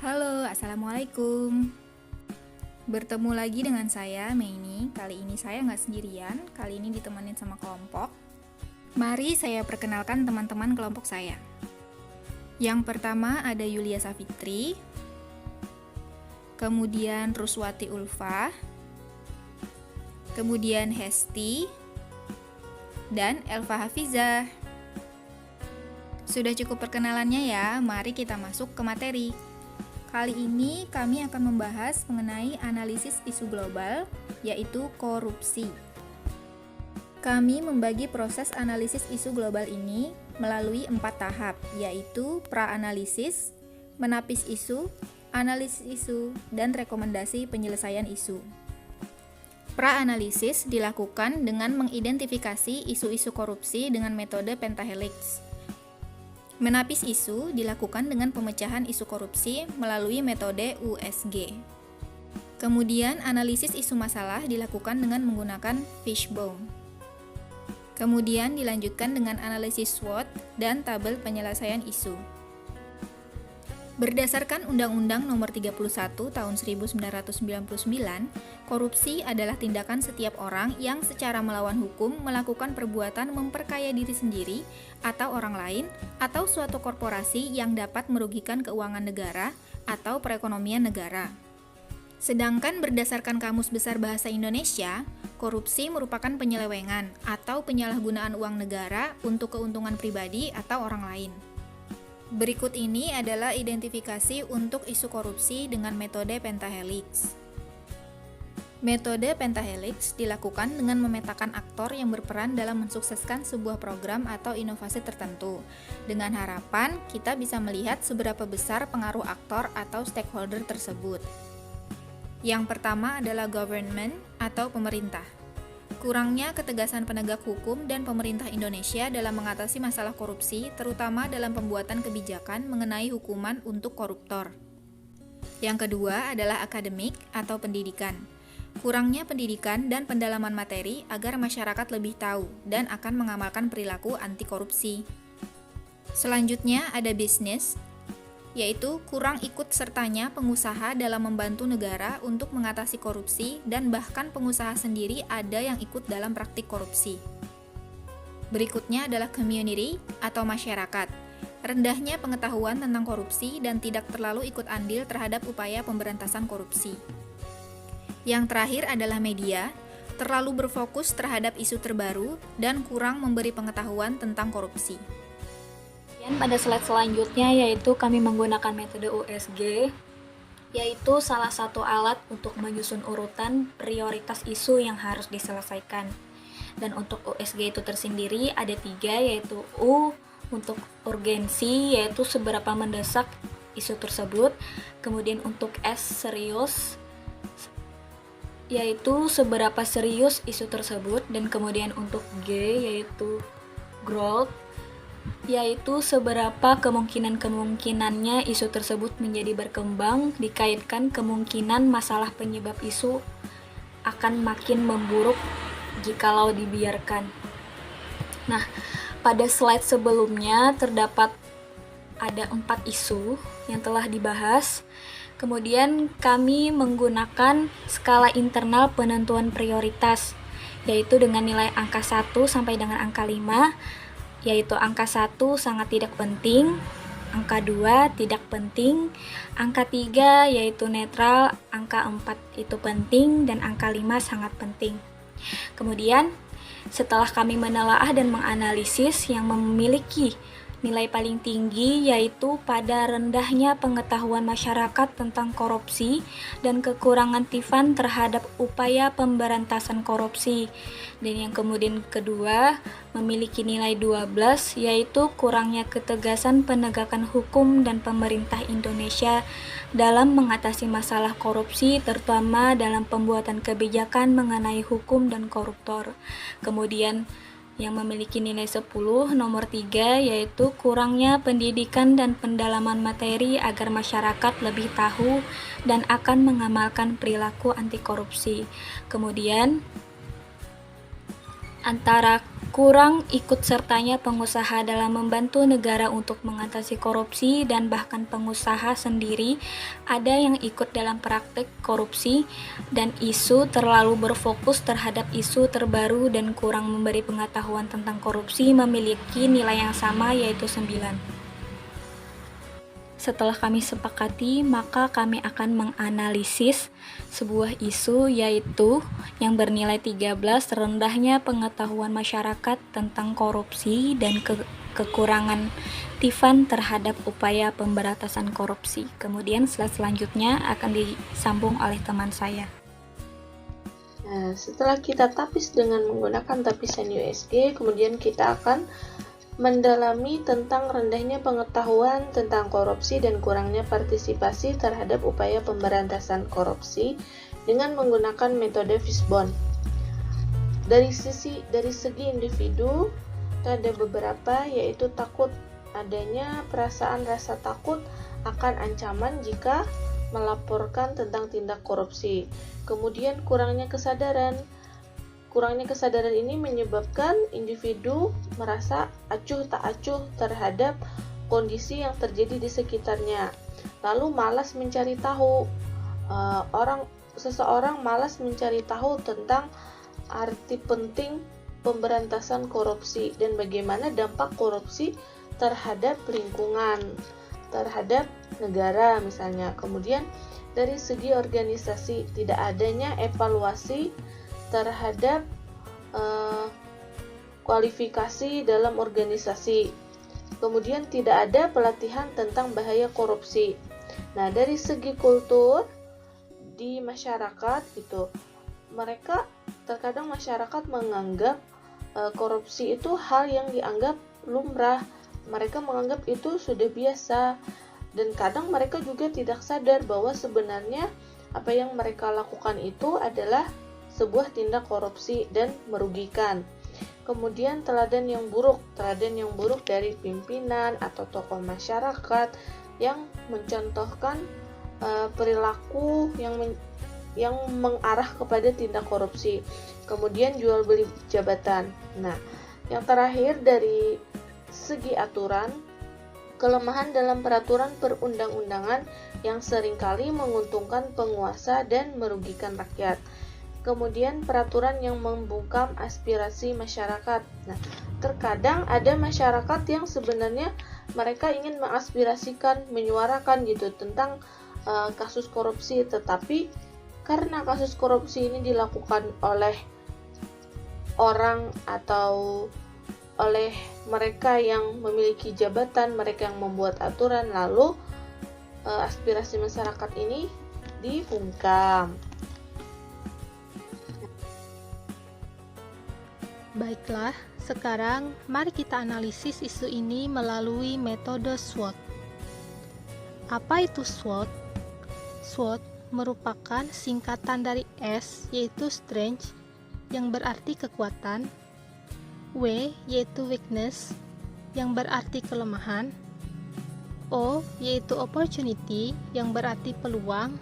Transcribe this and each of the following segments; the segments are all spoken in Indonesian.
Halo, Assalamualaikum. Bertemu lagi dengan saya, Meini. Kali ini saya nggak sendirian, kali ini ditemenin sama kelompok. Mari saya perkenalkan teman-teman kelompok saya. Yang pertama ada Yulia Safitri, kemudian Ruswati Ulfa, kemudian Hesti, dan Elva Hafizah. Sudah cukup perkenalannya ya, mari kita masuk ke materi. Kali ini kami akan membahas mengenai analisis isu global, yaitu korupsi. Kami membagi proses analisis isu global ini melalui 4 tahap, yaitu pra-analisis, menapis isu, analisis isu, dan rekomendasi penyelesaian isu. Pra-analisis dilakukan dengan mengidentifikasi isu-isu korupsi dengan metode pentahelix. Menapis isu dilakukan dengan pemecahan isu korupsi melalui metode USG. Kemudian analisis isu masalah dilakukan dengan menggunakan fishbone. Kemudian dilanjutkan dengan analisis SWOT dan tabel penyelesaian isu. Berdasarkan Undang-Undang Nomor 31 Tahun 1999, korupsi adalah tindakan setiap orang yang secara melawan hukum melakukan perbuatan memperkaya diri sendiri atau orang lain atau suatu korporasi yang dapat merugikan keuangan negara atau perekonomian negara. Sedangkan berdasarkan Kamus Besar Bahasa Indonesia, korupsi merupakan penyelewengan atau penyalahgunaan uang negara untuk keuntungan pribadi atau orang lain. Berikut ini adalah identifikasi untuk isu korupsi dengan metode pentahelix. Metode pentahelix dilakukan dengan memetakan aktor yang berperan dalam mensukseskan sebuah program atau inovasi tertentu, dengan harapan kita bisa melihat seberapa besar pengaruh aktor atau stakeholder tersebut. Yang pertama adalah government atau pemerintah. Kurangnya ketegasan penegak hukum dan pemerintah Indonesia dalam mengatasi masalah korupsi, terutama dalam pembuatan kebijakan mengenai hukuman untuk koruptor. Yang kedua adalah akademik atau pendidikan. Kurangnya pendidikan dan pendalaman materi agar masyarakat lebih tahu dan akan mengamalkan perilaku anti korupsi. Selanjutnya ada bisnis, yaitu kurang ikut sertanya pengusaha dalam membantu negara untuk mengatasi korupsi dan bahkan pengusaha sendiri ada yang ikut dalam praktik korupsi. Berikutnya adalah community atau masyarakat. Rendahnya pengetahuan tentang korupsi dan tidak terlalu ikut andil terhadap upaya pemberantasan korupsi. Yang terakhir adalah media, terlalu berfokus terhadap isu terbaru dan kurang memberi pengetahuan tentang korupsi. Pada slide selanjutnya yaitu kami menggunakan metode USG, yaitu salah satu alat untuk menyusun urutan prioritas isu yang harus diselesaikan. Dan untuk USG itu tersendiri ada 3, yaitu U untuk urgensi, yaitu seberapa mendesak isu tersebut. Kemudian untuk S serius, yaitu seberapa serius isu tersebut. Dan kemudian untuk G yaitu growth, yaitu seberapa kemungkinannya isu tersebut menjadi berkembang dikaitkan kemungkinan masalah penyebab isu akan makin memburuk jikalau dibiarkan. Nah, pada slide sebelumnya terdapat ada 4 isu yang telah dibahas. Kemudian kami menggunakan skala internal penentuan prioritas, yaitu dengan nilai angka 1 sampai dengan angka 5, yaitu angka 1 sangat tidak penting, angka 2 tidak penting, angka 3 yaitu netral, angka 4 itu penting, dan angka 5 sangat penting. Kemudian, setelah kami menelaah dan menganalisis yang memiliki nilai paling tinggi yaitu pada rendahnya pengetahuan masyarakat tentang korupsi dan kekurangan Tiffan terhadap upaya pemberantasan korupsi. Dan yang kemudian kedua memiliki nilai 12 yaitu kurangnya ketegasan penegakan hukum dan pemerintah Indonesia dalam mengatasi masalah korupsi, terutama dalam pembuatan kebijakan mengenai hukum dan koruptor. Kemudian yang memiliki nilai 10, nomor 3, yaitu kurangnya pendidikan dan pendalaman materi agar masyarakat lebih tahu dan akan mengamalkan perilaku anti korupsi. Kemudian, antara kurang ikut sertanya pengusaha dalam membantu negara untuk mengatasi korupsi, dan bahkan pengusaha sendiri ada yang ikut dalam praktek korupsi, dan isu terlalu berfokus terhadap isu terbaru dan kurang memberi pengetahuan tentang korupsi memiliki nilai yang sama, yaitu 9. Setelah kami sepakati, maka kami akan menganalisis sebuah isu, yaitu yang bernilai 13, rendahnya pengetahuan masyarakat tentang korupsi dan kekurangan Tiffan terhadap upaya pemberantasan korupsi. Kemudian slide selanjutnya akan disambung oleh teman saya. Nah, setelah kita tapis dengan menggunakan tapisan USG, kemudian kita akan mendalami tentang rendahnya pengetahuan tentang korupsi dan kurangnya partisipasi terhadap upaya pemberantasan korupsi dengan menggunakan metode Fishbone. Dari segi individu, ada beberapa, yaitu takut, adanya perasaan rasa takut akan ancaman jika melaporkan tentang tindak korupsi. Kemudian kurangnya kesadaran ini menyebabkan individu merasa acuh tak acuh terhadap kondisi yang terjadi di sekitarnya. Lalu malas mencari tahu. Seseorang malas mencari tahu tentang arti penting pemberantasan korupsi dan bagaimana dampak korupsi terhadap lingkungan, terhadap negara misalnya. Kemudian dari segi organisasi, tidak adanya evaluasi terhadap kualifikasi dalam organisasi. Kemudian tidak ada pelatihan tentang bahaya korupsi. Nah, dari segi kultur di masyarakat gitu, terkadang masyarakat menganggap korupsi itu hal yang dianggap lumrah. Mereka menganggap itu sudah biasa, dan kadang mereka juga tidak sadar bahwa sebenarnya apa yang mereka lakukan itu adalah sebuah tindak korupsi dan merugikan. Kemudian teladan yang buruk dari pimpinan atau tokoh masyarakat yang mencontohkan perilaku yang mengarah kepada tindak korupsi. Kemudian jual beli jabatan. Nah, yang terakhir dari segi aturan, kelemahan dalam peraturan perundang-undangan yang seringkali menguntungkan penguasa dan merugikan rakyat. Kemudian peraturan yang membungkam aspirasi masyarakat. Nah, terkadang ada masyarakat yang sebenarnya mereka ingin mengaspirasikan, menyuarakan gitu tentang kasus korupsi, tetapi karena kasus korupsi ini dilakukan oleh orang atau oleh mereka yang memiliki jabatan, mereka yang membuat aturan, lalu aspirasi masyarakat ini dibungkam. Baiklah, sekarang mari kita analisis isu ini melalui metode SWOT. Apa itu SWOT? SWOT merupakan singkatan dari S, yaitu strength, yang berarti kekuatan, W, yaitu weakness, yang berarti kelemahan, O, yaitu opportunity, yang berarti peluang,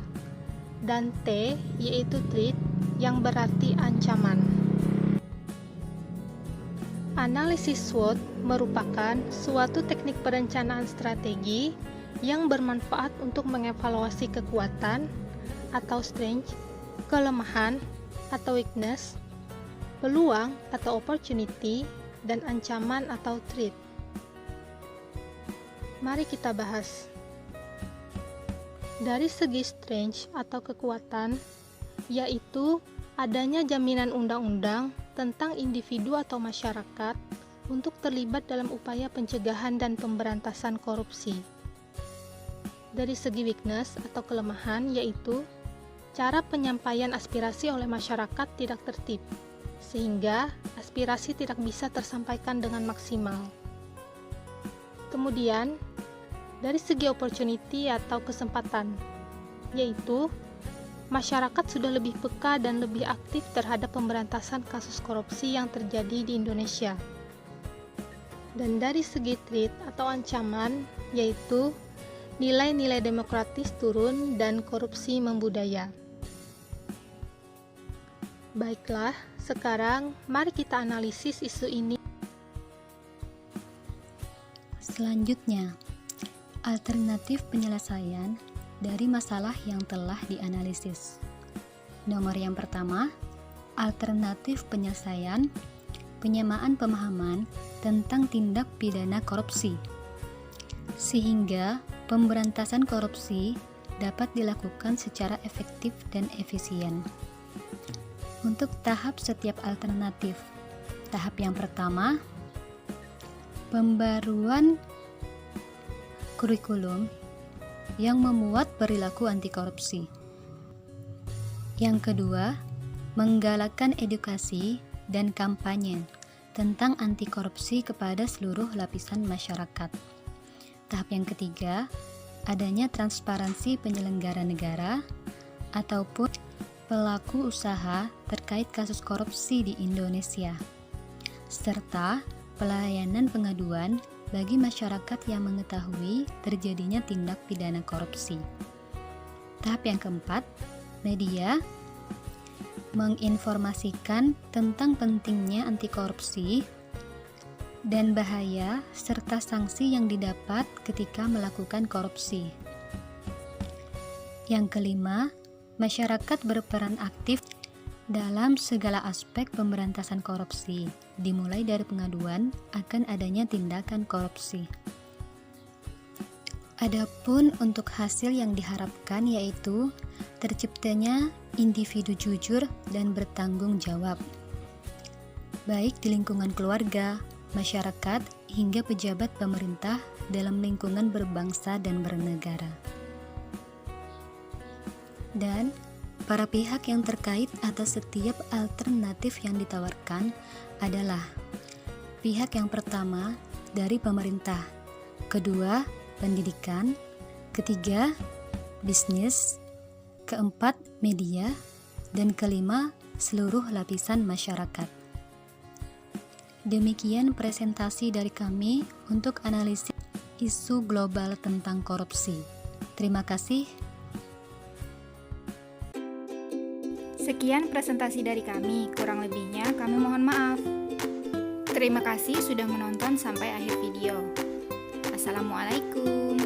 dan T, yaitu threat, yang berarti ancaman. Analisis SWOT merupakan suatu teknik perencanaan strategi yang bermanfaat untuk mengevaluasi kekuatan atau strength, kelemahan atau weakness, peluang atau opportunity, dan ancaman atau threat. Mari kita bahas. Dari segi strength atau kekuatan, yaitu adanya jaminan undang-undang tentang individu atau masyarakat untuk terlibat dalam upaya pencegahan dan pemberantasan korupsi. Dari segi weakness atau kelemahan, yaitu cara penyampaian aspirasi oleh masyarakat tidak tertib, sehingga aspirasi tidak bisa tersampaikan dengan maksimal. Kemudian, dari segi opportunity atau kesempatan, yaitu masyarakat sudah lebih peka dan lebih aktif terhadap pemberantasan kasus korupsi yang terjadi di Indonesia. Dan dari segi threat atau ancaman, yaitu nilai-nilai demokratis turun dan korupsi membudaya. Baiklah, sekarang mari kita analisis isu ini. Selanjutnya, alternatif penyelesaian dari masalah yang telah dianalisis. Nomor yang pertama, alternatif penyelesaian penyamaan pemahaman tentang tindak pidana korupsi, sehingga pemberantasan korupsi dapat dilakukan secara efektif dan efisien. Untuk tahap setiap alternatif, tahap yang pertama, pembaruan kurikulum yang memuat perilaku anti korupsi. Yang kedua, menggalakkan edukasi dan kampanye tentang anti korupsi kepada seluruh lapisan masyarakat. Tahap yang ketiga, adanya transparansi penyelenggara negara ataupun pelaku usaha terkait kasus korupsi di Indonesia, serta pelayanan pengaduan bagi masyarakat yang mengetahui terjadinya tindak pidana korupsi. Tahap yang keempat, media menginformasikan tentang pentingnya anti korupsi dan bahaya serta sanksi yang didapat ketika melakukan korupsi. Yang kelima, masyarakat berperan aktif dalam segala aspek pemberantasan korupsi, dimulai dari pengaduan akan adanya tindakan korupsi. Adapun untuk hasil yang diharapkan yaitu terciptanya individu jujur dan bertanggung jawab, baik di lingkungan keluarga, masyarakat, hingga pejabat pemerintah dalam lingkungan berbangsa dan bernegara. Dan para pihak yang terkait atas setiap alternatif yang ditawarkan adalah pihak yang pertama dari pemerintah, kedua pendidikan, ketiga bisnis, keempat media, dan kelima seluruh lapisan masyarakat. Demikian presentasi dari kami untuk analisis isu global tentang korupsi. Terima kasih. Sekian presentasi dari kami, kurang lebihnya kami mohon maaf. Terima kasih sudah menonton sampai akhir video. Assalamualaikum.